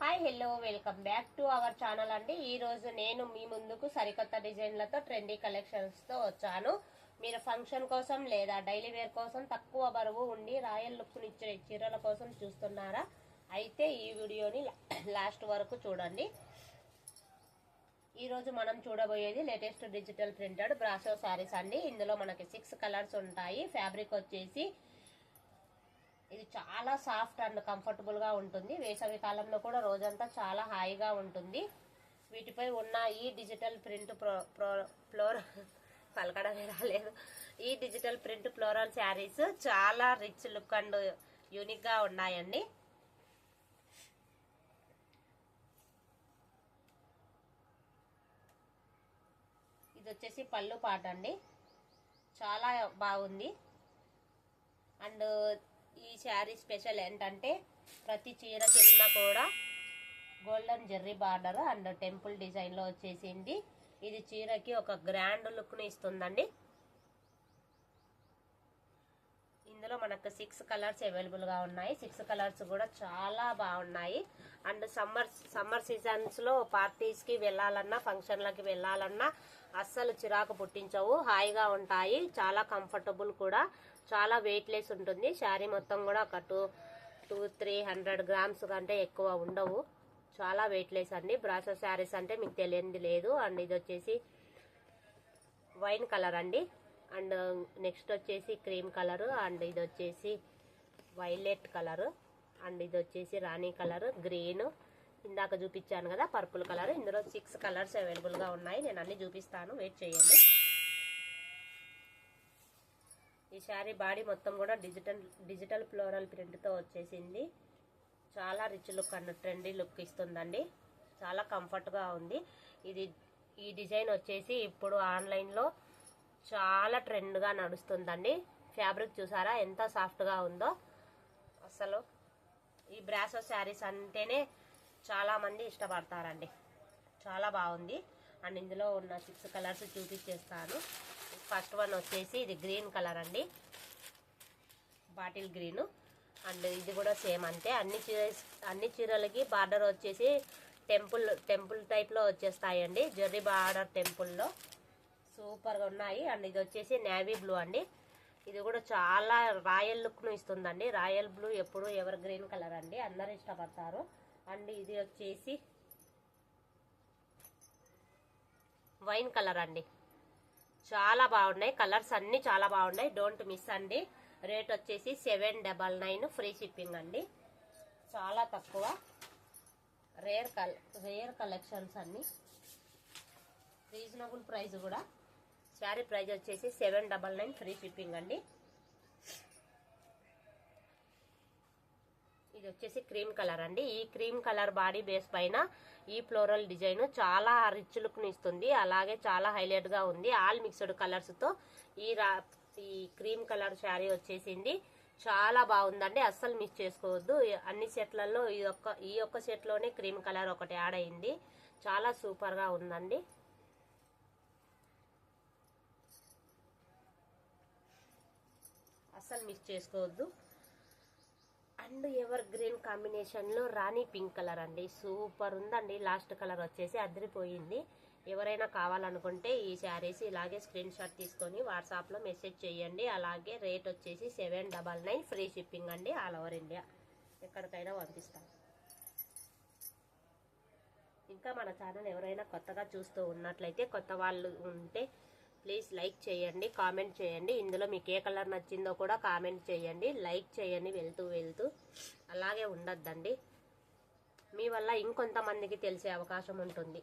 Hi hello welcome back to our channel అండి. ఈ రోజు నేను మీ ముందుకు సరికొత్త డిజైన్లతో ట్రెండీ కలెక్షన్స్ తో వచ్చాను. మీరు ఫంక్షన్ కోసం లేదా డైలీ వేర్ కోసం తక్కువ బరువు ఉండి రాయల్ లుక్ ఇచ్చే చీరల కోసం చూస్తున్నారా? అయితే ఈ వీడియోని లాస్ట్ వరకు చూడండి. ఈ రోజు మనం చూడబోయేది latest digital printed brasso saris అండి. ఇందులో మనకి 6 కలర్స్ ఉంటాయి. ఫ్యాబ్రిక్ వచ్చేసి ఇది చాలా సాఫ్ట్ అండ్ కంఫర్టబుల్ గా ఉంటుంది. వేసవి కాలంలో కూడా రోజంతా చాలా హాయిగా ఉంటుంది. వీటిపై ఉన్న ఈ డిజిటల్ ప్రింట్ పలకడమే రాలేదు. ఈ డిజిటల్ ప్రింట్ ఫ్లోరల్ శారీస్ చాలా రిచ్ లుక్ అండ్ యూనిక్ గా ఉన్నాయండి. ఇది వచ్చేసి పళ్ళు పాట అండి, చాలా బాగుంది. అండ్ ఈ శారీ స్పెషల్ ఏంటంటే ప్రతి చీర కింద కూడా golden Jerry border and temple design లో వచ్చేసింది. ఇది చీరకి ఒక గ్రాండ్ లుక్ ని ఇస్తుందండి. ఇందులో మనకు 6 కలర్స్ అవైలబుల్ గా ఉన్నాయి. 6 కలర్స్ కూడా చాలా బాగున్నాయి. అండ్ సమ్మర్ సీజన్స్ లో పార్టీస్ కి వెళ్ళాలన్నా ఫంక్షన్లకి వెళ్ళాలన్నా అస్సలు చిరాకు పుట్టించవు, హాయిగా ఉంటాయి. చాలా కంఫర్టబుల్ కూడా, చాలా వెయిట్ లెస్ ఉంటుంది. శారీ మొత్తం కూడా ఒక 200-300 గ్రామ్స్ కంటే ఎక్కువ ఉండవు. చాలా వెయిట్ లెస్ అండి. బ్రాసో శారీస్ అంటే మీకు తెలియంది లేదు. అండ్ ఇది వచ్చేసి వైన్ కలర్ అండి. అండ్ నెక్స్ట్ వచ్చేసి క్రీమ్ కలర్, అండ్ ఇది వచ్చేసి వైలెట్ కలర్, అండ్ ఇది వచ్చేసి రాణి కలర్, గ్రీన్, ఇందాక చూపించాను కదా పర్పుల్ కలర్. ఇందులో 6 కలర్స్ అవైలబుల్ గా ఉన్నాయి. నేను అన్ని చూపిస్తాను, వెయిట్ చేయండి. ఈ శారీ బాడీ మొత్తం కూడా డిజిటల్ ఫ్లోరల్ ప్రింట్ తో వచ్చేసింది. చాలా rich look and trendy look ఇస్తుందండి. చాలా కంఫర్ట్ గా ఉంది. ఈ డిజైన్ వచ్చేసి ఇప్పుడు ఆన్లైన్ లో చాలా ట్రెండ్ గా నడుస్తుందండి. ఫ్యాబ్రిక్ చూసారా ఎంత సాఫ్ట్ గా ఉందో. అసలు ఈ బ్రాసో శారీస్ అంటేనే చాలా మంది ఇష్టపడతారండి. చాలా బాగుంది. అండ్ ఇందులో ఉన్న 6 కలర్స్ చూపించేస్తాను. ఫస్ట్ వన్ వచ్చేసి ఇది గ్రీన్ కలర్ అండి, బాటిల్ గ్రీన్. అండ్ ఇది కూడా సేమ్ అంతే. అన్ని చీరలకి బార్డర్ వచ్చేసి టెంపుల్ టైప్ లో వచ్చేస్తాయండి. జెర్రీ బార్డర్ టెంపుల్లో సూపర్ గా ఉన్నాయి. అండ్ ఇది వచ్చేసి నేవీ బ్లూ అండి. ఇది కూడా చాలా రాయల్ లుక్ ను ఇస్తుందండి. రాయల్ బ్లూ ఎప్పుడు ఎవర్ గ్రీన్ కలర్ అండి, అందరూ ఇష్టపడతారు. అండ్ ఇది వచ్చేసి వైన్ కలర్ అండి. చాలా బాగున్నాయి కలర్స్, అన్ని చాలా బాగున్నాయి. డోంట్ మిస్ అండి. రేట్ వచ్చేసి 799, ఫ్రీ షిప్పింగ్ అండి. చాలా తక్కువ, రేర్ కలెక్షన్స్ అన్ని, రీజనబుల్ ప్రైస్ కూడా. శారీ ప్రైస్ వచ్చేసి 799, ఫ్రీ షిప్పింగ్ అండి. ఇది వచ్చేసి క్రీమ్ కలర్ అండి. ఈ క్రీమ్ కలర్ బాడీ బేస్ పైన ఈ ఫ్లోరల్ డిజైన్ చాలా రిచ్ లుక్ ని ఇస్తుంది. అలాగే చాలా హైలైట్ గా ఉంది. ఆల్ మిక్స్డ్ కలర్స్ తో ఈ క్రీమ్ కలర్ శారీ వచ్చేసింది. చాలా బాగుందండి, అస్సలు మిస్ చేసుకోవద్దు. అన్ని సెట్లలో ఈ ఒక్క సెట్ లోనే క్రీమ్ కలర్ ఒకటి యాడ్ అయింది. చాలా సూపర్ గా ఉందండి. అస్సలు మిస్ చేసుకోవద్దు. అండ్ ఎవర్ గ్రీన్ కాంబినేషన్ లో రాణి పింక్ కలర్ అండి. సూపర్ ఉందండి. లాస్ట్ కలర్ వచ్చేసి అదిరిపోయింది. ఎవరైనా కావాలనుకుంటే ఈ శారీస్ ఇలాగే స్క్రీన్ షాట్ తీసుకొని వాట్సాప్ లో మెసేజ్ చేయండి. అలాగే రేట్ వచ్చేసి 799, ఫ్రీ షిప్పింగ్ అండి. ఆల్ ఓవర్ ఇండియా ఎక్కడికైనా పంపిస్తాం. ఇంకా మన ఛానల్ ఎవరైనా కొత్తగా చూస్తూ ఉన్నట్లయితే, కొత్త వాళ్ళు ఉంటే ప్లీజ్ లైక్ చేయండి, కామెంట్ చేయండి. ఇందులో మీకు ఏ కలర్ నచ్చిందో కూడా కామెంట్ చేయండి. లైక్ చేయండి వెళ్తూ. అలాగే ఉండొద్దండి, మీ వల్ల ఇంకొంతమందికి తెలిసే అవకాశం ఉంటుంది.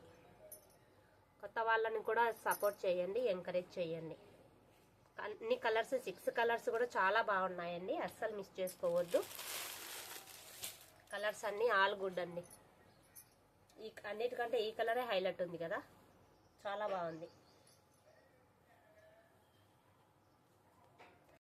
కొత్త వాళ్ళని కూడా సపోర్ట్ చేయండి, ఎంకరేజ్ చేయండి. అన్ని కలర్స్ 6 కలర్స్ కూడా చాలా బాగున్నాయండి. అస్సలు మిస్ చేసుకోవద్దు. కలర్స్ అన్ని ఆల్ గుడ్ అండి. అన్నిటికంటే ఈ కలరే హైలైట్ ఉంది కదా, చాలా బాగుంది.